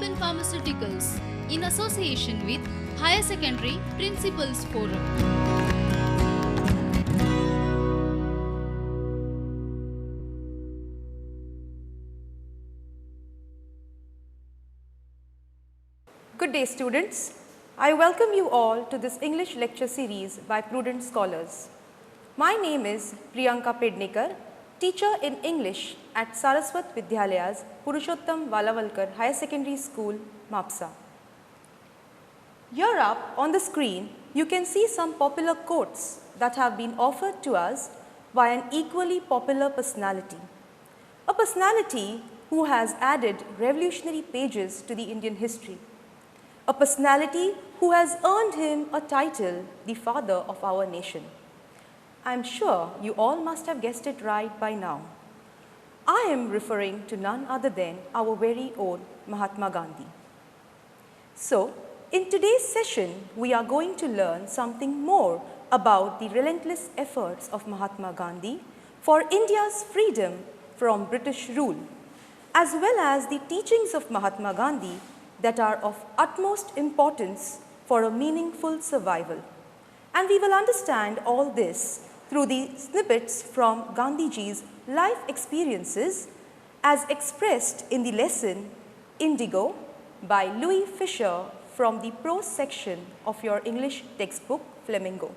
and Pharmaceuticals in association with Higher Secondary Principals Forum. Good day, students. I welcome you all to this English lecture series by Prudent Scholars. My name is Priyanka Pednekar, teacher in English at Saraswat Vidyalayas Purushottom Walawalkar Higher Secondary School, Mapusa. Here up on the screen, you can see some popular quotes that have been offered to us by an equally popular personality. A personality who has added revolutionary pages to the Indian history. A personality who has earned him a title, the father of our nation. I am sure you all must have guessed it right by now. I am referring to none other than our very own Mahatma Gandhi. So, in today's session, we are going to learn something more about the relentless efforts of Mahatma Gandhi for India's freedom from British rule, as well as the teachings of Mahatma Gandhi that are of utmost importance for a meaningful survival. And we will understand all this through the snippets from Gandhiji's life experiences as expressed in the lesson Indigo by Louis Fisher from the prose section of your English textbook Flamingo.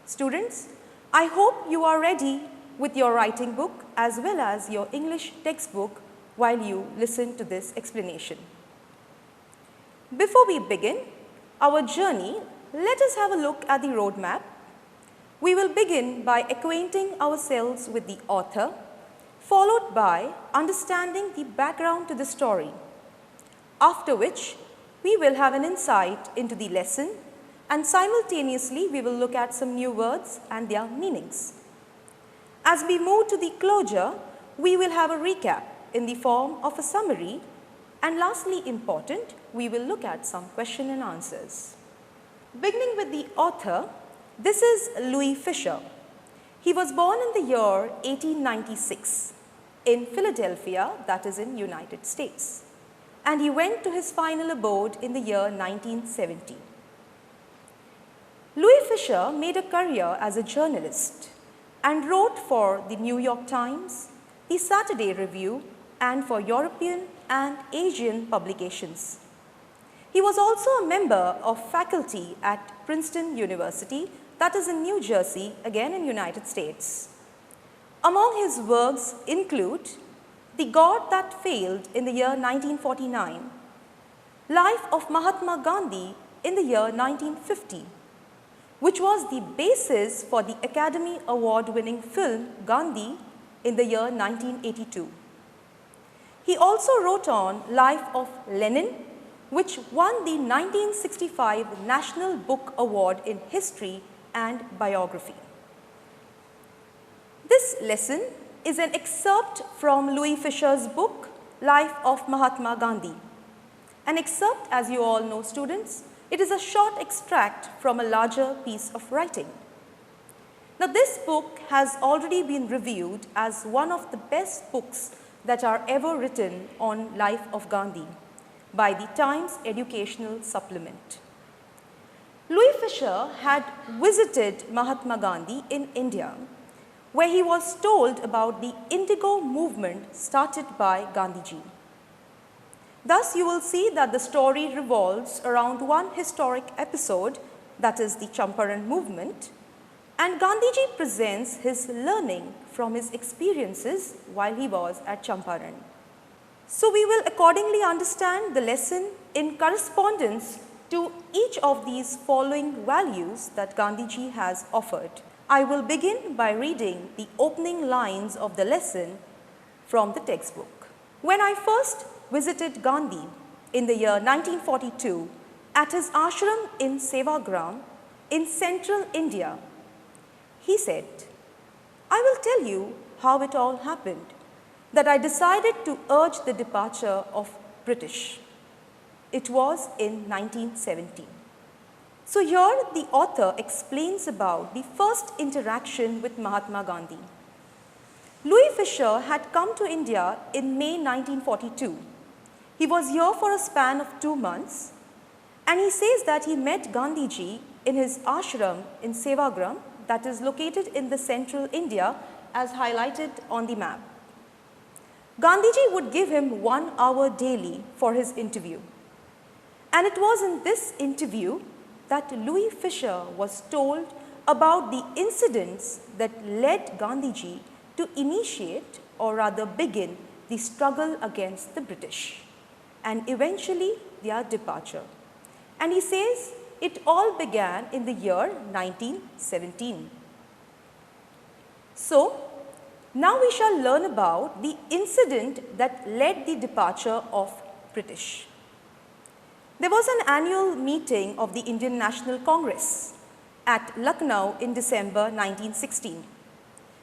Students, I hope you are ready with your writing book as well as your English textbook while you listen to this explanation. Before we begin our journey, let us have a look at the roadmap. We will begin by acquainting ourselves with the author, followed by understanding the background to the story, after which we will have an insight into the lesson and simultaneously we will look at some new words and their meanings. As we move to the closure, we will have a recap in the form of a summary, and lastly important, we will look at some question and answers. Beginning with the author, this is Louis Fisher. He was born in the year 1896 in Philadelphia, that is in United States, and he went to his final abode in the year 1970. Louis Fisher made a career as a journalist and wrote for the New York Times, the Saturday Review, and for European and Asian publications. He was also a member of faculty at Princeton University, that is in New Jersey, again in United States. Among his works include The God That Failed in the year 1949, Life of Mahatma Gandhi in the year 1950, which was the basis for the Academy Award-winning film Gandhi in the year 1982. He also wrote on Life of Lenin, which won the 1965 National Book Award in History and Biography. This lesson is an excerpt from Louis Fisher's book, Life of Mahatma Gandhi. An excerpt, as you all know, students, it is a short extract from a larger piece of writing. Now, this book has already been reviewed as one of the best books that are ever written on life of Gandhi by the Times Educational Supplement. Louis Fisher had visited Mahatma Gandhi in India, where he was told about the Indigo movement started by Gandhiji. Thus, you will see that the story revolves around one historic episode, that is the Champaran movement, and Gandhiji presents his learning from his experiences while he was at Champaran. So, we will accordingly understand the lesson in correspondence to each of these following values that Gandhiji has offered. I will begin by reading the opening lines of the lesson from the textbook. When I first visited Gandhi in the year 1942 at his ashram in Sevagram in central India, he said, I will tell you how it all happened, that I decided to urge the departure of British. It was in 1917. So here the author explains about the first interaction with Mahatma Gandhi. Louis Fisher had come to India in May 1942. He was here for a span of 2 months, and he says that he met Gandhiji in his ashram in Sevagram, that is located in the central India as highlighted on the map. Gandhiji would give him 1 hour daily for his interview. And it was in this interview that Louis Fisher was told about the incidents that led Gandhiji to initiate, or rather begin, the struggle against the British and eventually their departure. And he says it all began in the year 1917. So, now we shall learn about the incident that led the departure of British. There was an annual meeting of the Indian National Congress at Lucknow in December 1916.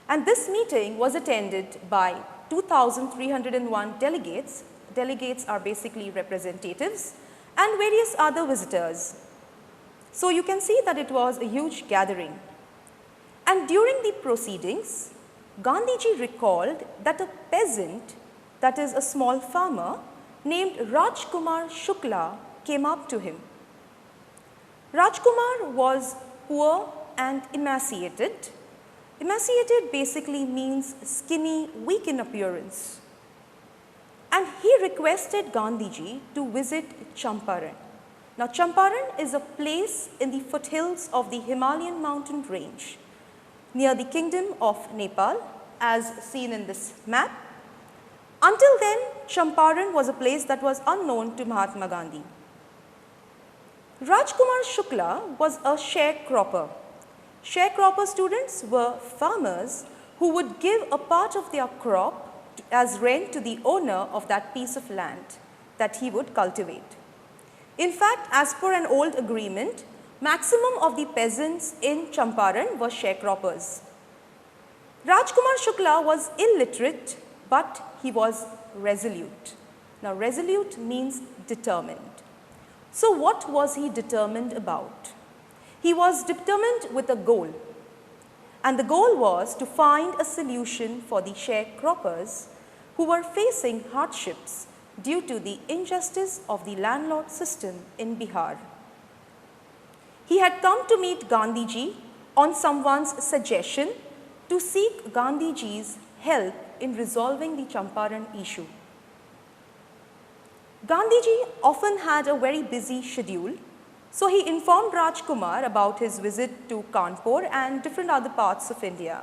And this meeting was attended by 2,301 delegates. Delegates are basically representatives and various other visitors. So you can see that it was a huge gathering. And during the proceedings, Gandhiji recalled that a peasant, that is a small farmer, named Rajkumar Shukla came up to him. Rajkumar was poor and emaciated. Emaciated basically means skinny, weak in appearance. And he requested Gandhiji to visit Champaran. Now Champaran is a place in the foothills of the Himalayan mountain range near the kingdom of Nepal, as seen in this map. Until then, Champaran was a place that was unknown to Mahatma Gandhi. Rajkumar Shukla was a sharecropper. Sharecropper students were farmers who would give a part of their crop as rent to the owner of that piece of land that he would cultivate. In fact, as per an old agreement, maximum of the peasants in Champaran were sharecroppers. Rajkumar Shukla was illiterate, but he was resolute. Now, resolute means determined. So, what was he determined about? He was determined with a goal. And the goal was to find a solution for the sharecroppers who were facing hardships due to the injustice of the landlord system in Bihar. He had come to meet Gandhiji on someone's suggestion to seek Gandhiji's help in resolving the Champaran issue. Gandhiji often had a very busy schedule, so he informed Rajkumar about his visit to Kanpur and different other parts of India.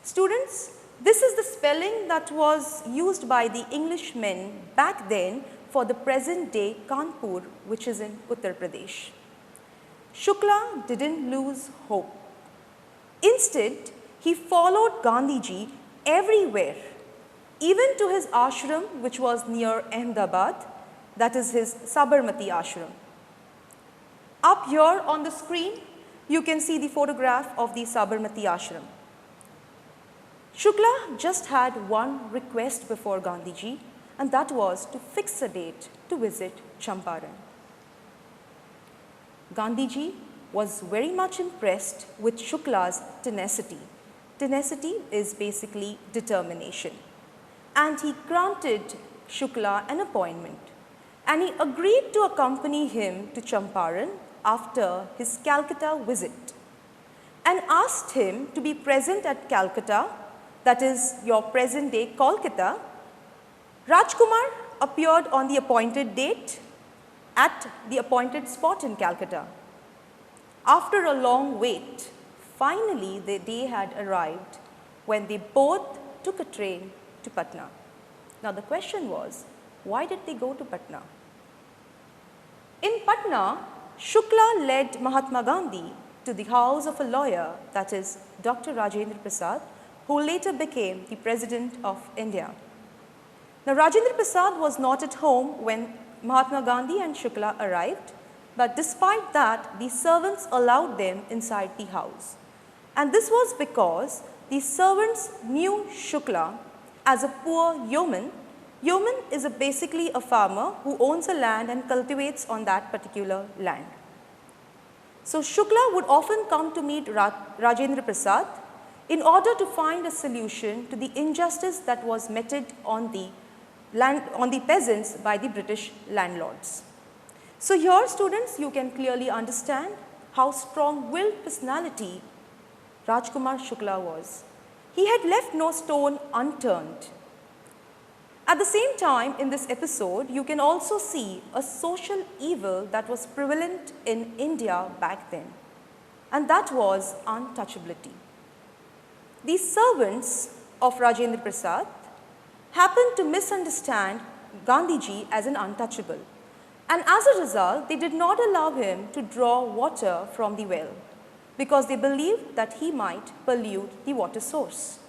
Students, this is the spelling that was used by the Englishmen back then for the present day Kanpur, which is in Uttar Pradesh. Shukla didn't lose hope. Instead, he followed Gandhiji everywhere, even to his ashram, which was near Ahmedabad, that is his Sabarmati ashram. Up here on the screen, you can see the photograph of the Sabarmati ashram. Shukla just had one request before Gandhiji, and that was to fix a date to visit Champaran. Gandhiji was very much impressed with Shukla's tenacity. Tenacity is basically determination. And he granted Shukla an appointment. And he agreed to accompany him to Champaran after his Calcutta visit and asked him to be present at Calcutta, that is your present day Kolkata. Rajkumar appeared on the appointed date at the appointed spot in Calcutta. After a long wait, finally the day had arrived when they both took a train to Patna. Now the question was, why did they go to Patna? In Patna, Shukla led Mahatma Gandhi to the house of a lawyer, that is Dr. Rajendra Prasad, who later became the President of India. Now Rajendra Prasad was not at home when Mahatma Gandhi and Shukla arrived, but despite that, the servants allowed them inside the house. And this was because the servants knew Shukla as a poor yeoman. Yeoman is basically a farmer who owns a land and cultivates on that particular land. So Shukla would often come to meet Rajendra Prasad in order to find a solution to the injustice that was meted on the peasants by the British landlords. So here, students, you can clearly understand how strong-willed personality Rajkumar Shukla was. He had left no stone unturned. At the same time, in this episode, you can also see a social evil that was prevalent in India back then, and that was untouchability. The servants of Rajendra Prasad happened to misunderstand Gandhiji as an untouchable, and as a result, they did not allow him to draw water from the well because they believed that he might pollute the water source.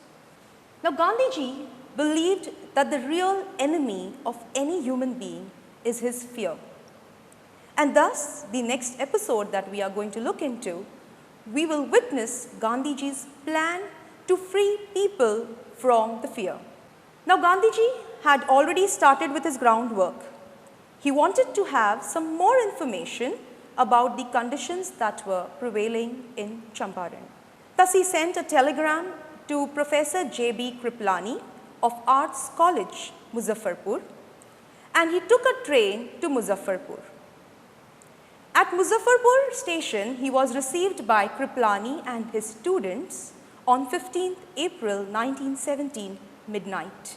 Now, Gandhiji believed that the real enemy of any human being is his fear. And thus, the next episode that we are going to look into, we will witness Gandhiji's plan to free people from the fear. Now, Gandhiji had already started with his groundwork. He wanted to have some more information about the conditions that were prevailing in Champaran. Thus, he sent a telegram to Professor J.B. Kriplani of Arts College, Muzaffarpur, and he took a train to Muzaffarpur. At Muzaffarpur station, he was received by Kriplani and his students on 15th April 1917 midnight.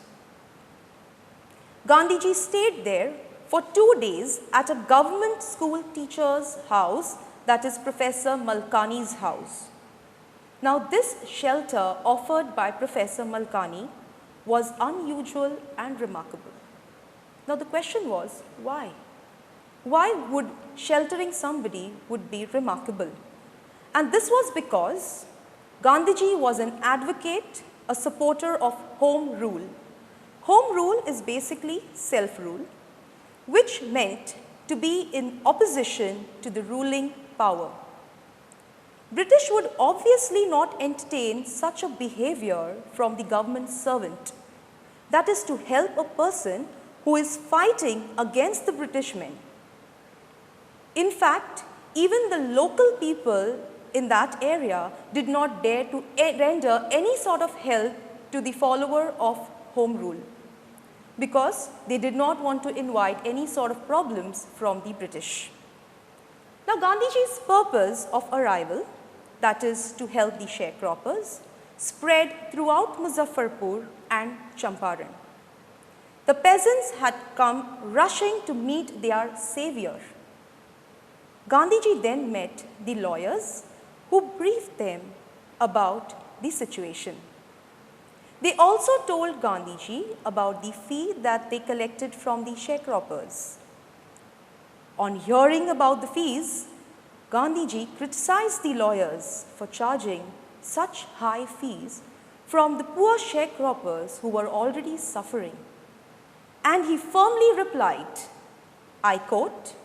Gandhiji stayed there for 2 days at a government school teacher's house, that is Professor Malkani's house. Now, this shelter offered by Professor Malkani was unusual and remarkable. Now, the question was, why? Why would sheltering somebody would be remarkable? And this was because Gandhiji was an advocate, a supporter of home rule. Home rule is basically self-rule, which meant to be in opposition to the ruling power. British would obviously not entertain such a behavior from the government servant, that is to help a person who is fighting against the British men. In fact, even the local people in that area did not dare to render any sort of help to the follower of home rule, because they did not want to invite any sort of problems from the British. Now, Gandhiji's purpose of arrival, that is to help the sharecroppers, spread throughout Muzaffarpur and Champaran. The peasants had come rushing to meet their savior. Gandhiji then met the lawyers who briefed them about the situation. They also told Gandhiji about the fee that they collected from the sharecroppers. On hearing about the fees, Gandhiji criticized the lawyers for charging such high fees from the poor sharecroppers who were already suffering. And he firmly replied, I quote,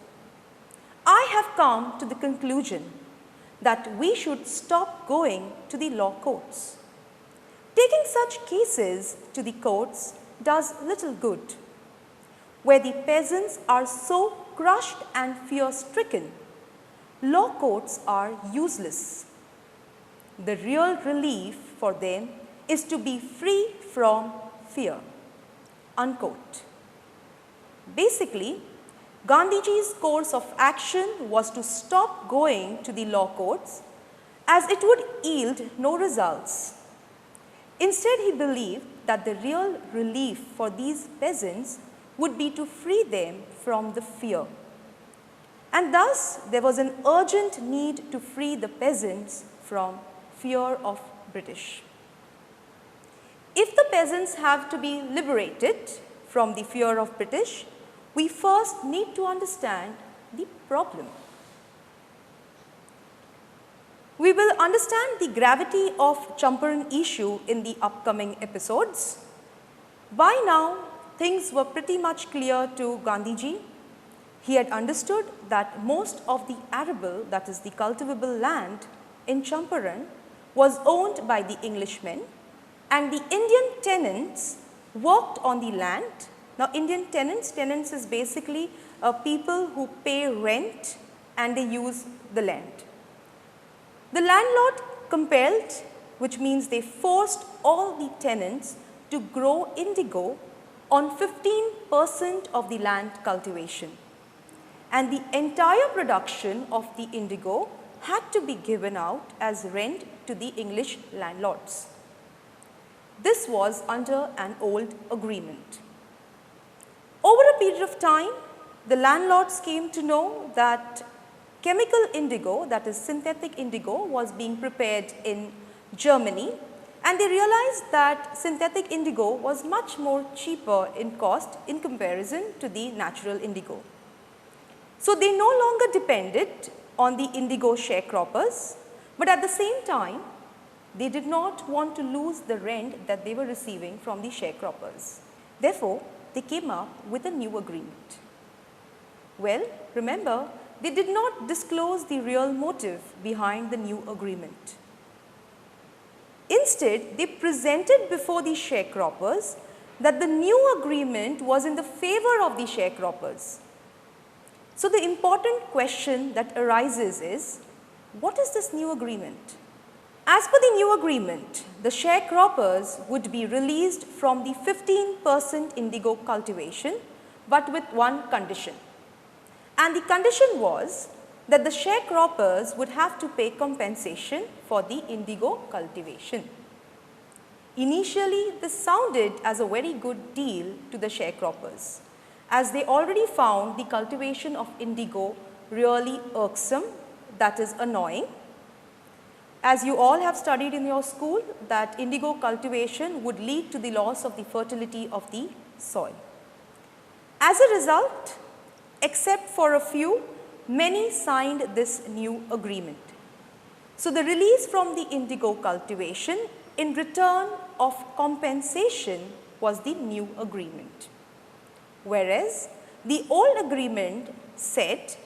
I have come to the conclusion that we should stop going to the law courts. Taking such cases to the courts does little good. Where the peasants are so crushed and fear-stricken, law courts are useless. The real relief for them is to be free from fear. Unquote. Basically, Gandhiji's course of action was to stop going to the law courts, as it would yield no results. Instead, he believed that the real relief for these peasants would be to free them from the fear. And thus, there was an urgent need to free the peasants from fear of British. If the peasants have to be liberated from the fear of British, we first need to understand the problem. We will understand the gravity of Champaran issue in the upcoming episodes. By now, things were pretty much clear to Gandhiji. He had understood that most of the arable, that is the cultivable land in Champaran, was owned by the Englishmen, and the Indian tenants worked on the land. Now, Indian tenants is basically people who pay rent and they use the land. The landlord compelled, which means they forced all the tenants to grow indigo on 15% of the land cultivation, and the entire production of the indigo had to be given out as rent to the English landlords. This was under an old agreement. Over a period of time, the landlords came to know that chemical indigo, that is synthetic indigo, was being prepared in Germany, and they realized that synthetic indigo was much more cheaper in cost in comparison to the natural indigo. So they no longer depended on the indigo sharecroppers, but at the same time, they did not want to lose the rent that they were receiving from the sharecroppers. Therefore, they came up with a new agreement. Well, remember, they did not disclose the real motive behind the new agreement. Instead, they presented before the sharecroppers that the new agreement was in the favor of the sharecroppers. So the important question that arises is, what is this new agreement? As per the new agreement, the sharecroppers would be released from the 15% indigo cultivation, but with one condition. And the condition was that the sharecroppers would have to pay compensation for the indigo cultivation. Initially, this sounded as a very good deal to the sharecroppers, as they already found the cultivation of indigo really irksome, that is annoying. As you all have studied in your school, that indigo cultivation would lead to the loss of the fertility of the soil. As a result, except for a few, many signed this new agreement. So the release from the indigo cultivation in return of compensation was the new agreement. Whereas the old agreement said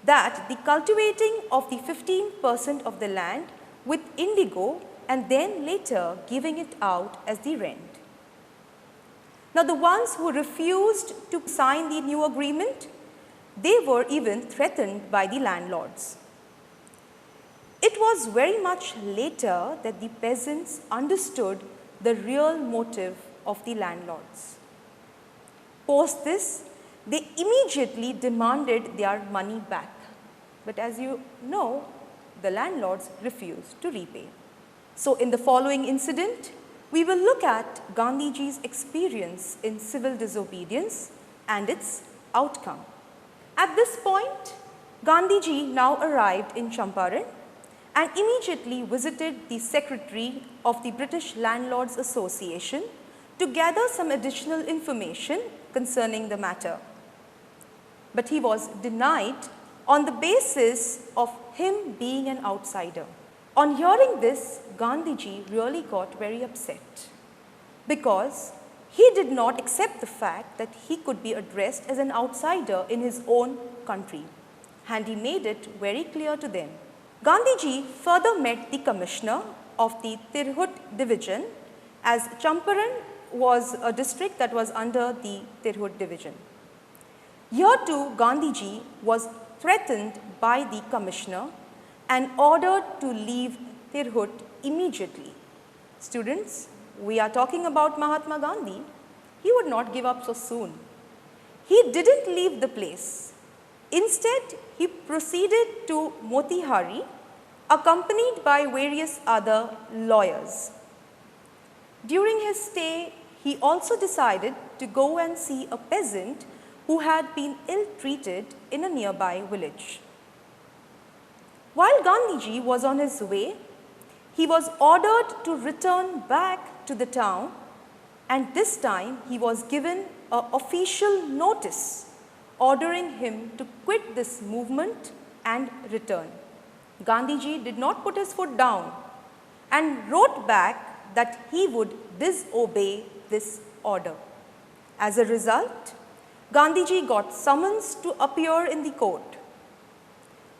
that the cultivating of the 15% of the land with indigo and then later giving it out as the rent. Now the ones who refused to sign the new agreement, they were even threatened by the landlords. It was very much later that the peasants understood the real motive of the landlords. Post this, they immediately demanded their money back. But as you know, the landlords refused to repay. So in the following incident, we will look at Gandhiji's experience in civil disobedience and its outcome. At this point, Gandhiji now arrived in Champaran and immediately visited the secretary of the British Landlords Association to gather some additional information concerning the matter. But he was denied on the basis of him being an outsider. On hearing this, Gandhiji really got very upset because he did not accept the fact that he could be addressed as an outsider in his own country, and he made it very clear to them. Gandhiji further met the commissioner of the Tirhut division, as Champaran was a district that was under the Tirhut division. Here too, Gandhiji was threatened by the commissioner and ordered to leave Tirhut immediately. Students, we are talking about Mahatma Gandhi. He would not give up so soon. He didn't leave the place. Instead, he proceeded to Motihari, accompanied by various other lawyers. During his stay, he also decided to go and see a peasant who had been ill-treated in a nearby village. While Gandhiji was on his way, he was ordered to return back to the town, and this time he was given an official notice ordering him to quit this movement and return. Gandhiji did not put his foot down and wrote back that he would disobey this order. As a result, Gandhiji got summons to appear in the court.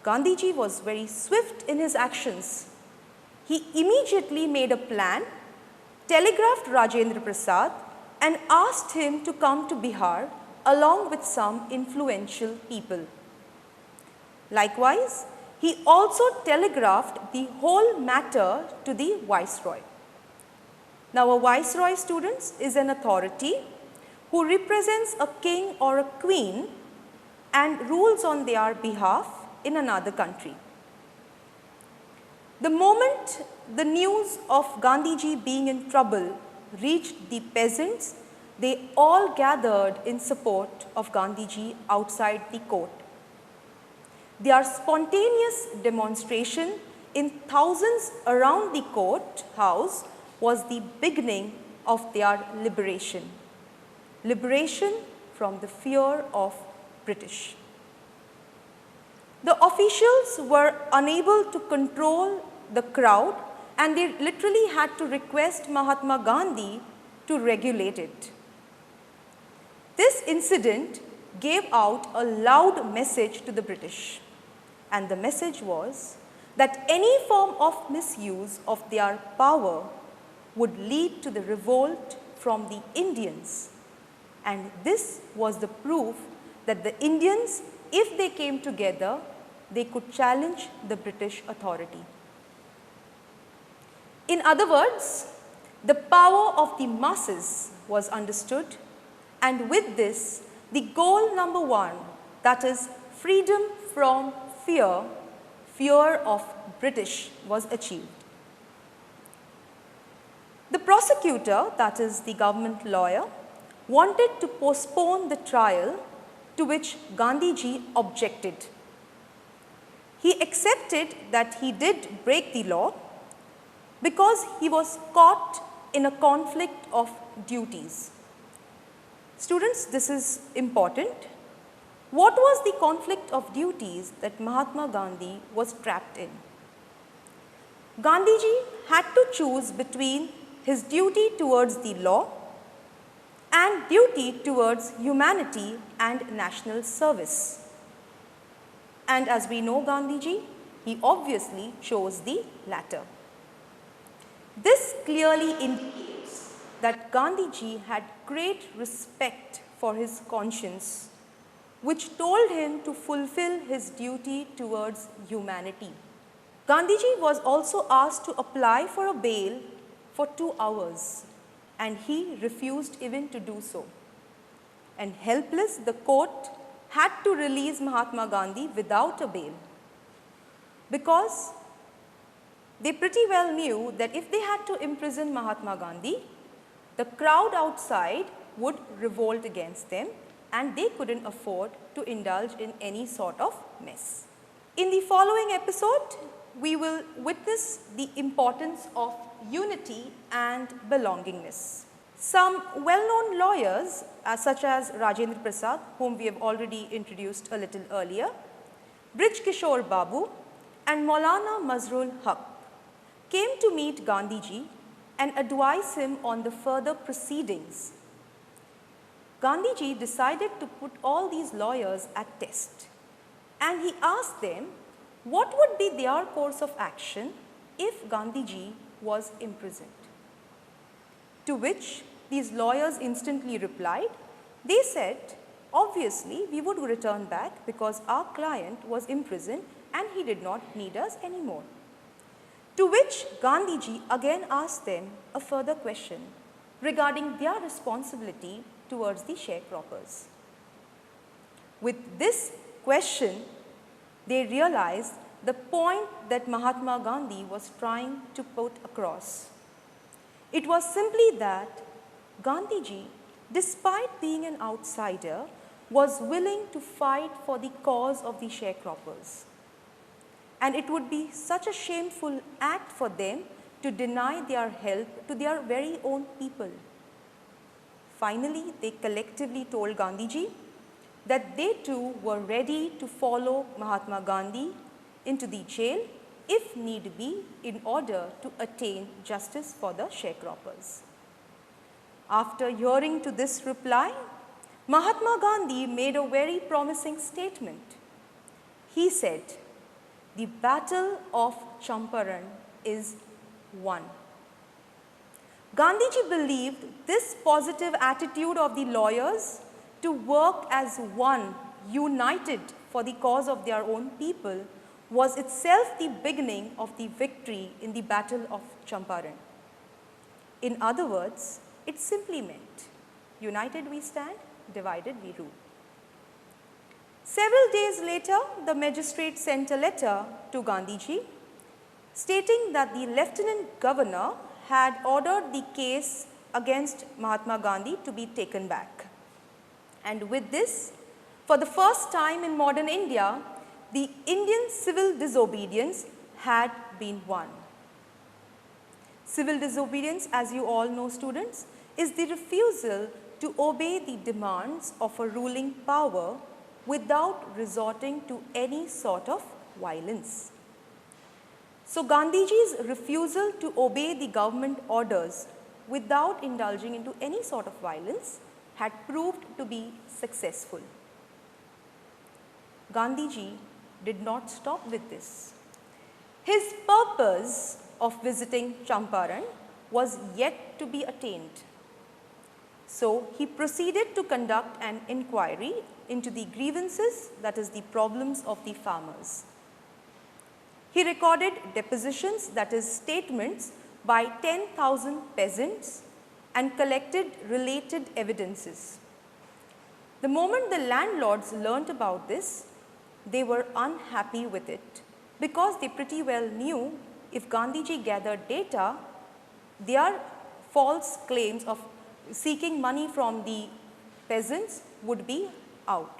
Gandhiji was very swift in his actions. He immediately made a plan, telegraphed Rajendra Prasad, and asked him to come to Bihar along with some influential people. Likewise, he also telegraphed the whole matter to the Viceroy. Now, a Viceroy, students, is an authority who represents a king or a queen and rules on their behalf in another country. The moment the news of Gandhiji being in trouble reached the peasants, they all gathered in support of Gandhiji outside the court. Their spontaneous demonstration in thousands around the courthouse was the beginning of their liberation. Liberation from the fear of British. The officials were unable to control the crowd and they literally had to request Mahatma Gandhi to regulate it. This incident gave out a loud message to the British, and the message was that any form of misuse of their power would lead to the revolt from the Indians, and this was the proof that the Indians, if they came together, they could challenge the British authority. In other words, the power of the masses was understood, and with this, the goal number one, that is freedom from fear, fear of British, was achieved. The prosecutor, that is the government lawyer, wanted to postpone the trial, to which Gandhiji objected. He accepted that he did break the law because he was caught in a conflict of duties. Students, this is important. What was the conflict of duties that Mahatma Gandhi was trapped in? Gandhiji had to choose between his duty towards the law and duty towards humanity and national service. And as we know Gandhiji, he obviously chose the latter. This clearly indicates that Gandhiji had great respect for his conscience, which told him to fulfill his duty towards humanity. Gandhiji was also asked to apply for a bail for 2 hours, and he refused even to do so. And helpless, the court had to release Mahatma Gandhi without a bail, because they pretty well knew that if they had to imprison Mahatma Gandhi, the crowd outside would revolt against them and they couldn't afford to indulge in any sort of mess. In the following episode, we will witness the importance of unity and belongingness. Some well-known lawyers, such as Rajendra Prasad, whom we have already introduced a little earlier, Brij Kishore Babu, and Maulana Mazrul Haq, came to meet Gandhiji and advise him on the further proceedings. Gandhiji decided to put all these lawyers at test, and he asked them what would be their course of action if Gandhiji was imprisoned. To which these lawyers instantly replied, they said, obviously we would return back because our client was imprisoned and he did not need us anymore. To which Gandhiji again asked them a further question regarding their responsibility towards the sharecroppers. With this question, they realized the point that Mahatma Gandhi was trying to put across. It was simply that Gandhiji, despite being an outsider, was willing to fight for the cause of the sharecroppers. And it would be such a shameful act for them to deny their help to their very own people. Finally, they collectively told Gandhiji that they too were ready to follow Mahatma Gandhi into the jail if need be in order to attain justice for the sharecroppers. After hearing to this reply, Mahatma Gandhi made a very promising statement. He said, "The battle of Champaran is won." Gandhiji believed this positive attitude of the lawyers to work as one, united for the cause of their own people, was itself the beginning of the victory in the battle of Champaran. In other words, it simply meant United we stand, divided we rule. Several days later, the magistrate sent a letter to Gandhiji stating that the Lieutenant Governor had ordered the case against Mahatma Gandhi to be taken back. And with this, for the first time in modern India, the Indian civil disobedience had been won. Civil disobedience, as you all know, students, is the refusal to obey the demands of a ruling power without resorting to any sort of violence. So Gandhiji's refusal to obey the government orders without indulging into any sort of violence had proved to be successful. Gandhiji did not stop with this. His purpose of visiting Champaran was yet to be attained. So he proceeded to conduct an inquiry into the grievances, that is the problems of the farmers. He recorded depositions, that is statements by 10,000 peasants and collected related evidences. The moment the landlords learnt about this, they were unhappy with it because they pretty well knew if Gandhiji gathered data, their false claims of seeking money from the peasants would be out.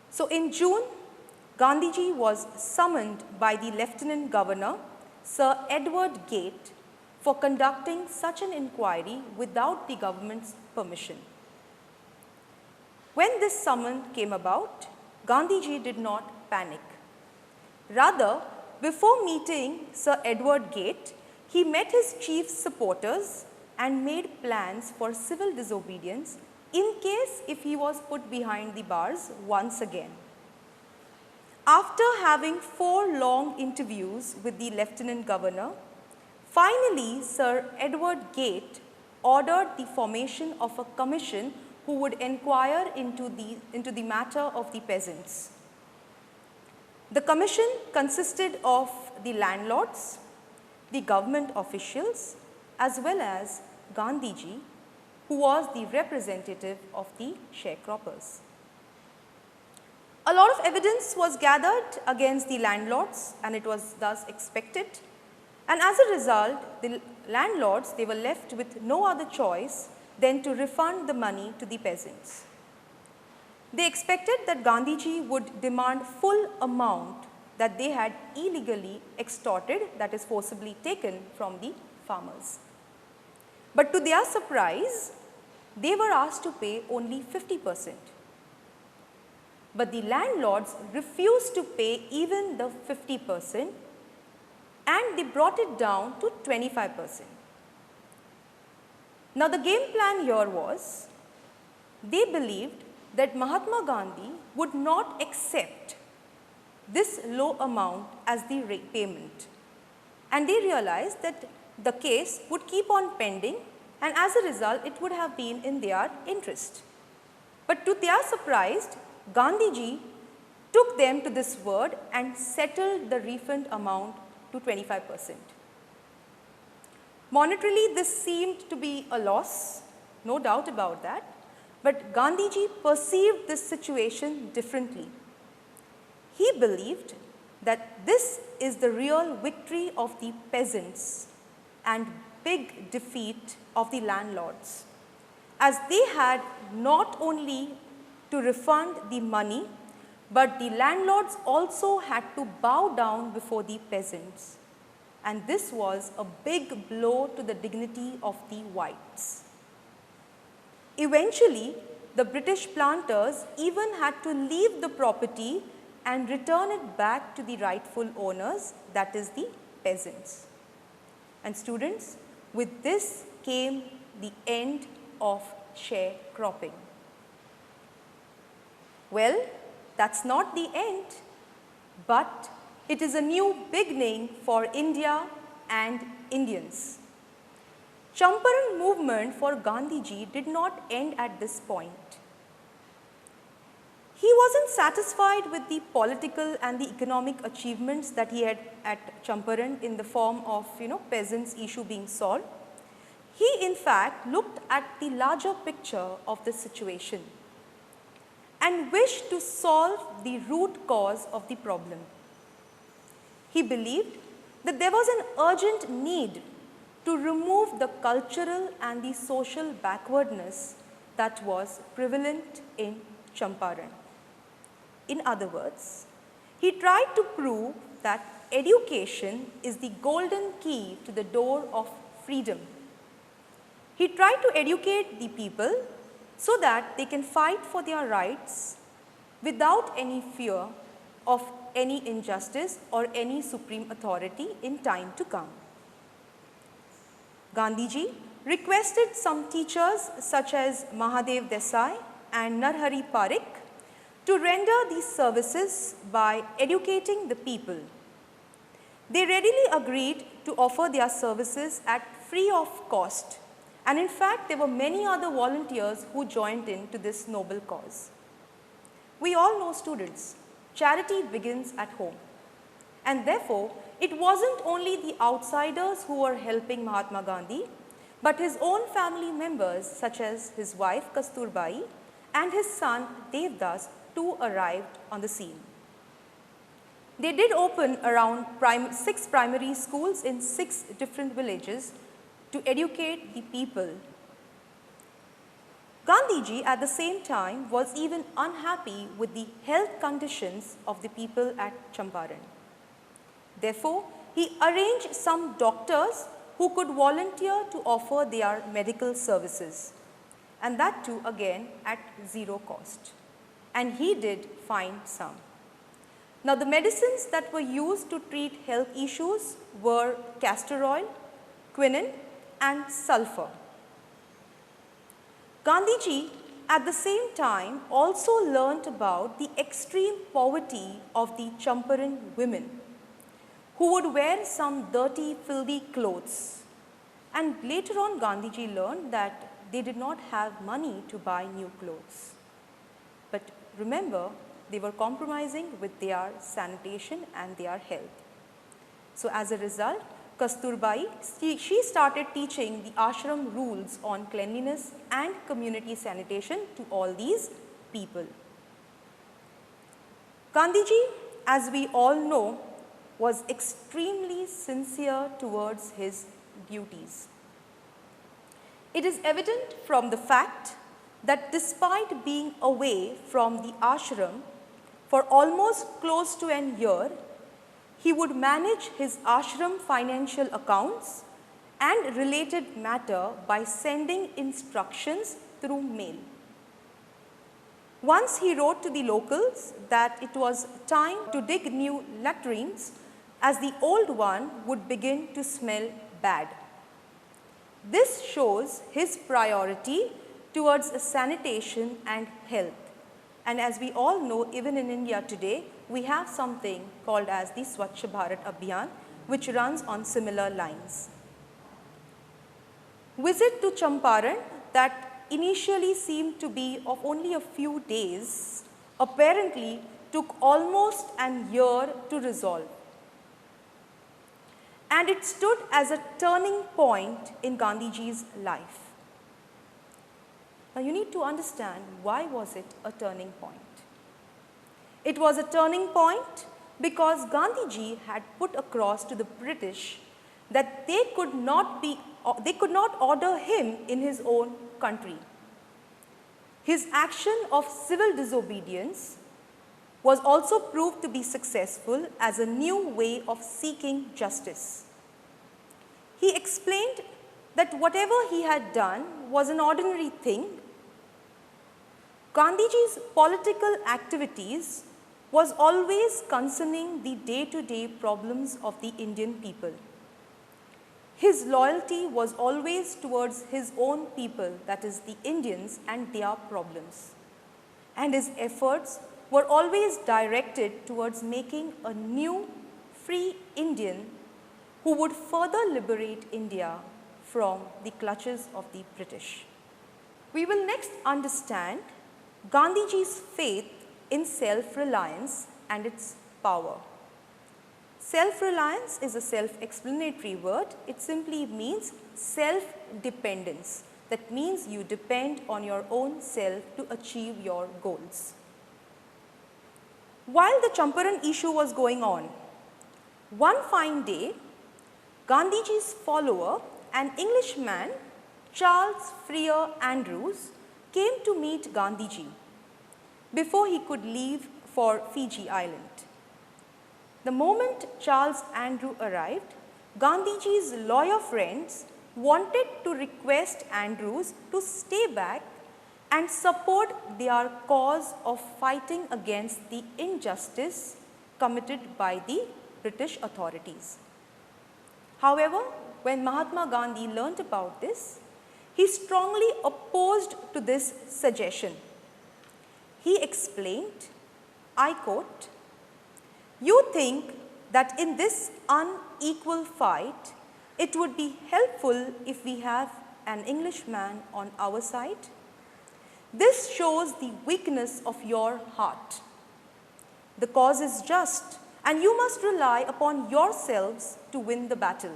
So in June, Gandhiji was summoned by the Lieutenant Governor, Sir Edward Gate, for conducting such an inquiry without the government's permission. When this summon came about, Gandhiji did not panic. Rather, before meeting Sir Edward Gate, he met his chief supporters and made plans for civil disobedience in case if he was put behind the bars once again. After having 4 long interviews with the Lieutenant Governor, finally Sir Edward Gate ordered the formation of a commission who would inquire into the matter of the peasants. The commission consisted of the landlords, the government officials, as well as Gandhiji, who was the representative of the sharecroppers. A lot of evidence was gathered against the landlords and it was thus expected. And as a result, the landlords, they were left with no other choice than to refund the money to the peasants. They expected that Gandhiji would demand full amount that they had illegally extorted, that is forcibly taken from the farmers. But to their surprise, they were asked to pay only 50%. But the landlords refused to pay even the 50% and they brought it down to 25%. Now the game plan here was, they believed that Mahatma Gandhi would not accept this low amount as the payment, and they realized that the case would keep on pending and as a result it would have been in their interest. But to their surprise, Gandhiji took them to this word and settled the refund amount to 25%. Monetarily, this seemed to be a loss, no doubt about that, but Gandhiji perceived this situation differently. He believed that this is the real victory of the peasants and big defeat of the landlords, as they had not only to refund the money, but the landlords also had to bow down before the peasants. And this was a big blow to the dignity of the whites. Eventually, the British planters even had to leave the property and return it back to the rightful owners, that is the peasants. And students, with this came the end of sharecropping. Well, that's not the end, but it is a new beginning for India and Indians. Champaran movement for Gandhiji did not end at this point. He wasn't satisfied with the political and the economic achievements that he had at Champaran in the form of peasants' issue being solved. He in fact looked at the larger picture of the situation and wished to solve the root cause of the problem. He believed that there was an urgent need to remove the cultural and the social backwardness that was prevalent in Champaran. In other words, he tried to prove that education is the golden key to the door of freedom. He tried to educate the people so that they can fight for their rights without any fear of any injustice or any supreme authority in time to come. Gandhiji requested some teachers such as Mahadev Desai and Narhari Parikh to render these services by educating the people. They readily agreed to offer their services at free of cost, and in fact there were many other volunteers who joined in to this noble cause. We all know, students, charity begins at home, and therefore it wasn't only the outsiders who were helping Mahatma Gandhi, but his own family members such as his wife Kasturbai and his son Devdas too arrived on the scene. They did open around 6 primary schools in 6 different villages to educate the people. Gandhiji at the same time was even unhappy with the health conditions of the people at Champaran. Therefore, he arranged some doctors who could volunteer to offer their medical services, and that too again at zero cost. And he did find some. Now, the medicines that were used to treat health issues were castor oil, quinine and sulfur. Gandhiji at the same time also learnt about the extreme poverty of the Champaran women, who would wear some dirty, filthy clothes. And later on Gandhiji learned that they did not have money to buy new clothes. But remember, they were compromising with their sanitation and their health. So as a result, Kasturbai, she started teaching the ashram rules on cleanliness and community sanitation to all these people. Gandhiji, as we all know, was extremely sincere towards his duties. It is evident from the fact that despite being away from the ashram for almost close to an year, he would manage his ashram financial accounts and related matter by sending instructions through mail. Once he wrote to the locals that it was time to dig new latrines as the old one would begin to smell bad. This shows his priority towards sanitation and health. And as we all know, even in India today, we have something called as the Swachh Bharat Abhiyan, which runs on similar lines. Visit to Champaran that initially seemed to be of only a few days, apparently took almost an year to resolve. And it stood as a turning point in Gandhiji's life. Now you need to understand, why was it a turning point? It was a turning point because Gandhiji had put across to the British that they could not order him in his own country. His action of civil disobedience was also proved to be successful as a new way of seeking justice. He explained that whatever he had done was an ordinary thing. Gandhiji's political activities was always concerning the day-to-day problems of the Indian people. His loyalty was always towards his own people, that is the Indians, and their problems. And his efforts were always directed towards making a new, free Indian who would further liberate India from the clutches of the British. We will next understand Gandhiji's faith in self-reliance and its power. Self-reliance is a self-explanatory word. It simply means self-dependence. That means you depend on your own self to achieve your goals. While the Champaran issue was going on, one fine day, Gandhiji's follower, an Englishman, Charles Freer Andrews, came to meet Gandhiji before he could leave for Fiji Island. The moment Charles Andrew arrived, Gandhiji's lawyer friends wanted to request Andrews to stay back and support their cause of fighting against the injustice committed by the British authorities. However, when Mahatma Gandhi learnt about this, he strongly opposed to this suggestion. He explained, I quote, "You think that in this unequal fight, it would be helpful if we have an Englishman on our side? This shows the weakness of your heart. The cause is just, and you must rely upon yourselves to win the battle.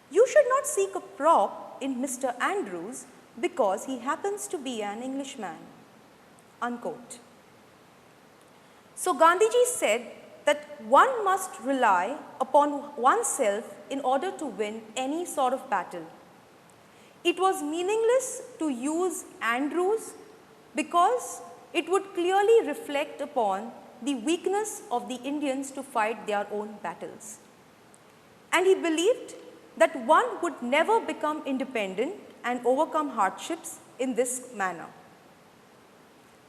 You should not seek a prop in Mr. Andrews because he happens to be an Englishman." Unquote. So Gandhiji said that one must rely upon oneself in order to win any sort of battle. It was meaningless to use Andrews because it would clearly reflect upon the weakness of the Indians to fight their own battles. And he believed that one would never become independent and overcome hardships in this manner.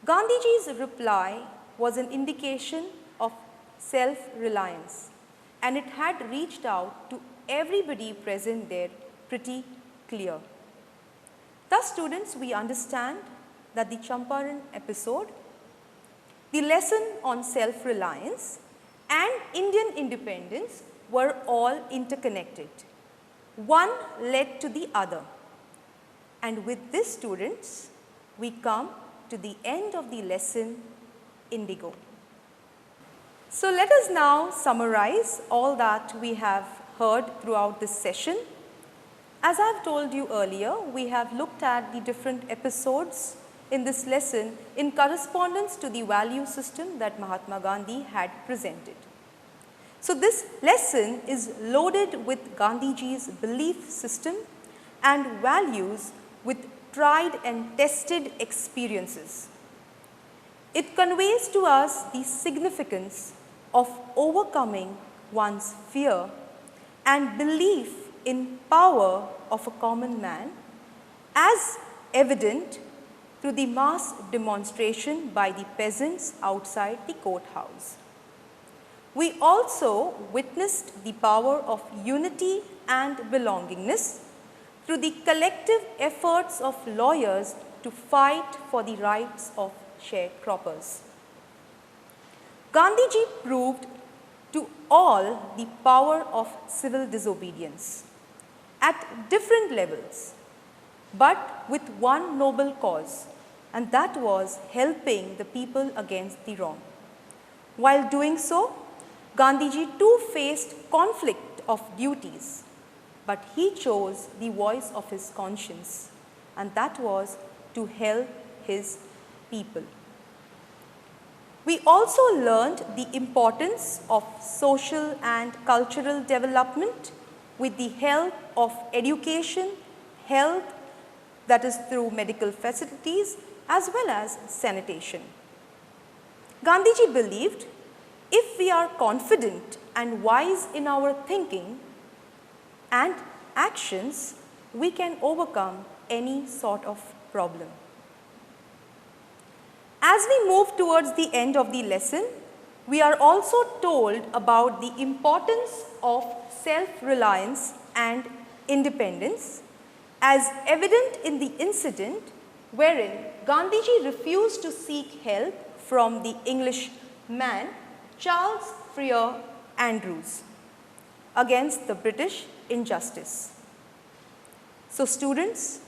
Gandhiji's reply was an indication of self-reliance, and it had reached out to everybody present there pretty clear. Thus, students, we understand that the Champaran episode, the lesson on self-reliance, and Indian independence were all interconnected. One led to the other. And with this, students, we come to the end of the lesson, Indigo. So let us now summarize all that we have heard throughout this session. As I have told you earlier, we have looked at the different episodes in this lesson in correspondence to the value system that Mahatma Gandhi had presented. So this lesson is loaded with Gandhiji's belief system and values with tried and tested experiences. It conveys to us the significance of overcoming one's fear and belief in power of a common man, as evident through the mass demonstration by the peasants outside the courthouse. We also witnessed the power of unity and belongingness through the collective efforts of lawyers to fight for the rights of sharecroppers. Gandhiji proved to all the power of civil disobedience at different levels, but with one noble cause, and that was helping the people against the wrong. While doing so, Gandhiji too faced conflict of duties, but he chose the voice of his conscience, and that was to help his people. We also learned the importance of social and cultural development with the help of education, health, that is through medical facilities, as well as sanitation. Gandhiji believed if we are confident and wise in our thinking and actions, we can overcome any sort of problem. As we move towards the end of the lesson, we are also told about the importance of self-reliance and independence, as evident in the incident wherein Gandhiji refused to seek help from the Englishman Charles Freer Andrews against the British injustice. So students,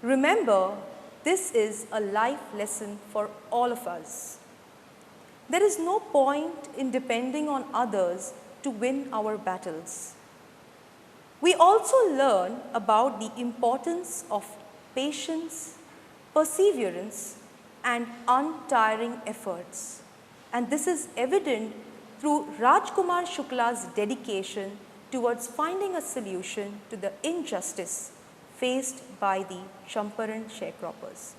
remember, this is a life lesson for all of us. There is no point in depending on others to win our battles. We also learn about the importance of patience, perseverance, and untiring efforts. And this is evident through Rajkumar Shukla's dedication towards finding a solution to the injustice faced by the Champaran sharecroppers.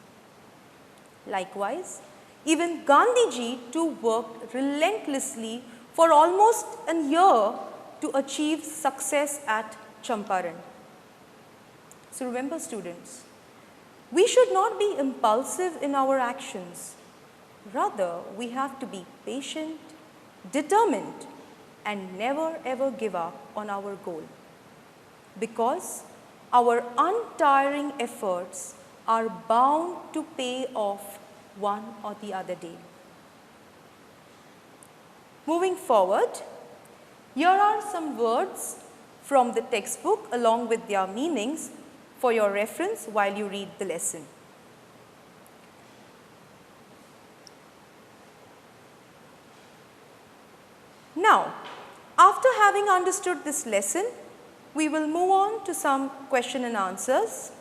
Likewise, even Gandhiji too worked relentlessly for almost a year to achieve success at Champaran. So remember, students, we should not be impulsive in our actions. Rather, we have to be patient, determined, and never ever give up on our goal, because our untiring efforts are bound to pay off one or the other day. Moving forward, here are some words from the textbook along with their meanings for your reference while you read the lesson. Now, after having understood this lesson, we will move on to some question and answers.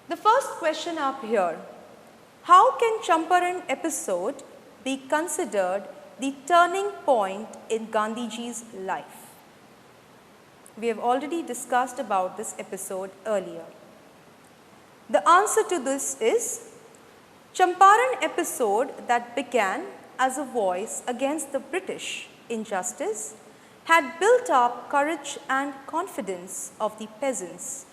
The first question up here: how can Champaran episode be considered the turning point in Gandhiji's life? We have already discussed about this episode earlier. The answer to this is Champaran episode that began as a voice against the British injustice had built up courage and confidence of the peasants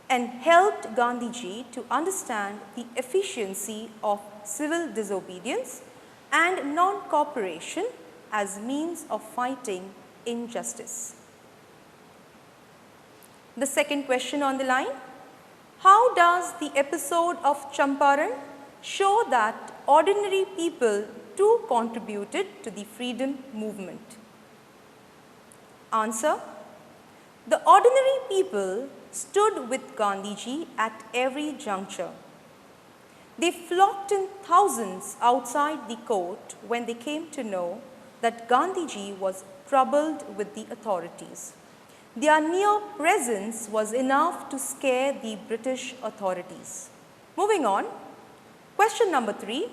and helped Gandhiji to understand the efficiency of civil disobedience and non-cooperation as means of fighting injustice. The second question on the line: how does the episode of Champaran show that ordinary people too contributed to the freedom movement? Answer: the ordinary people stood with Gandhiji at every juncture. They flocked in thousands outside the court when they came to know that Gandhiji was troubled with the authorities. Their near presence was enough to scare the British authorities. Moving on, question number 3.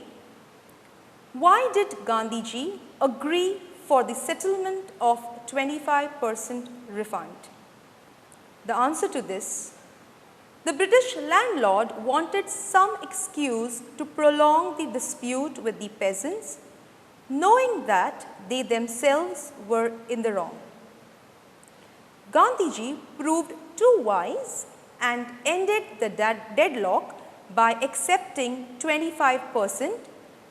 Why did Gandhiji agree for the settlement of 25% refund? The answer to this: the British landlord wanted some excuse to prolong the dispute with the peasants, knowing that they themselves were in the wrong. Gandhiji proved too wise and ended the deadlock by accepting 25%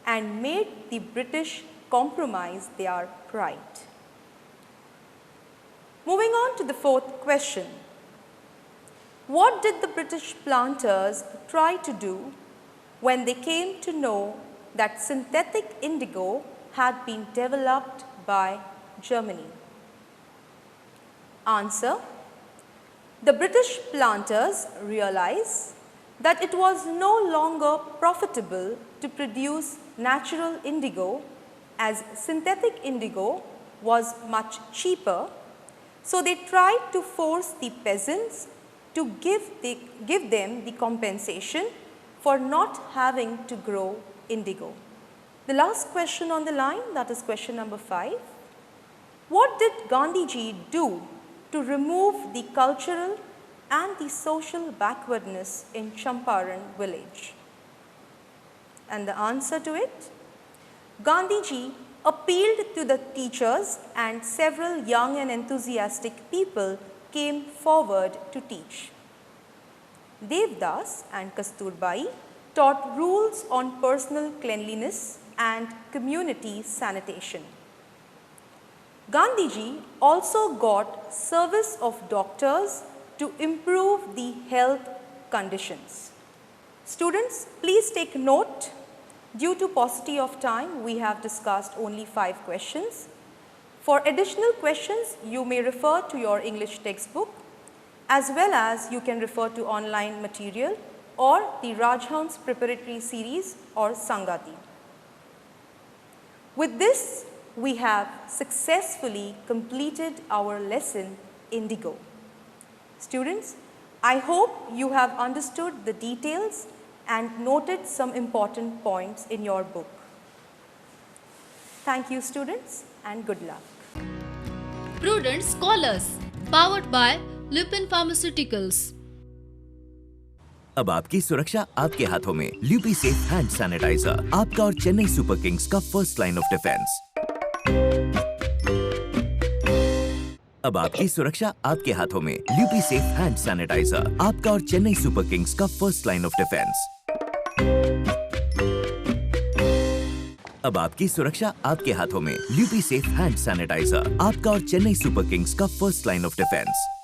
and made the British compromise their pride. Moving on to the fourth question: what did the British planters try to do when they came to know that synthetic indigo had been developed by Germany? Answer: the British planters realized that it was no longer profitable to produce natural indigo, as synthetic indigo was much cheaper, so they tried to force the peasants to give them the compensation for not having to grow indigo. The last question on the line, that is question number 5. What did Gandhiji do to remove the cultural and the social backwardness in Champaran village? And the answer to it: Gandhiji appealed to the teachers, and several young and enthusiastic people came forward to teach. Devdas and Kasturbai taught rules on personal cleanliness and community sanitation. Gandhiji also got service of doctors to improve the health conditions. Students, please take note. Due to paucity of time, we have discussed only 5 questions. For additional questions, you may refer to your English textbook, as well as you can refer to online material or the Rajhans Preparatory Series or Sangati. With this, we have successfully completed our lesson Indigo. Students, I hope you have understood the details and noted some important points in your book. Thank you, students, and good luck. Prudent Scholars, powered by Lupin Pharmaceuticals. अब आपकी सुरक्षा आपके हाथों में। ल्यूपी safe hand sanitiser, आपका और Chennai super Kings का first line of defence. अब आपकी सुरक्षा आपके हाथों में। ल्यूपी सेफ हैंड सैनिटाइजर, आपका और चेन्नई सुपर किंग्स का फर्स्ट लाइन ऑफ डिफेंस। अब आपकी सुरक्षा आपके हाथों में। ल्यूपी सेफ हैंड सैनिटाइजर, आपका और चेन्नई सुपर किंग्स का फर्स्ट लाइन ऑफ डिफेंस।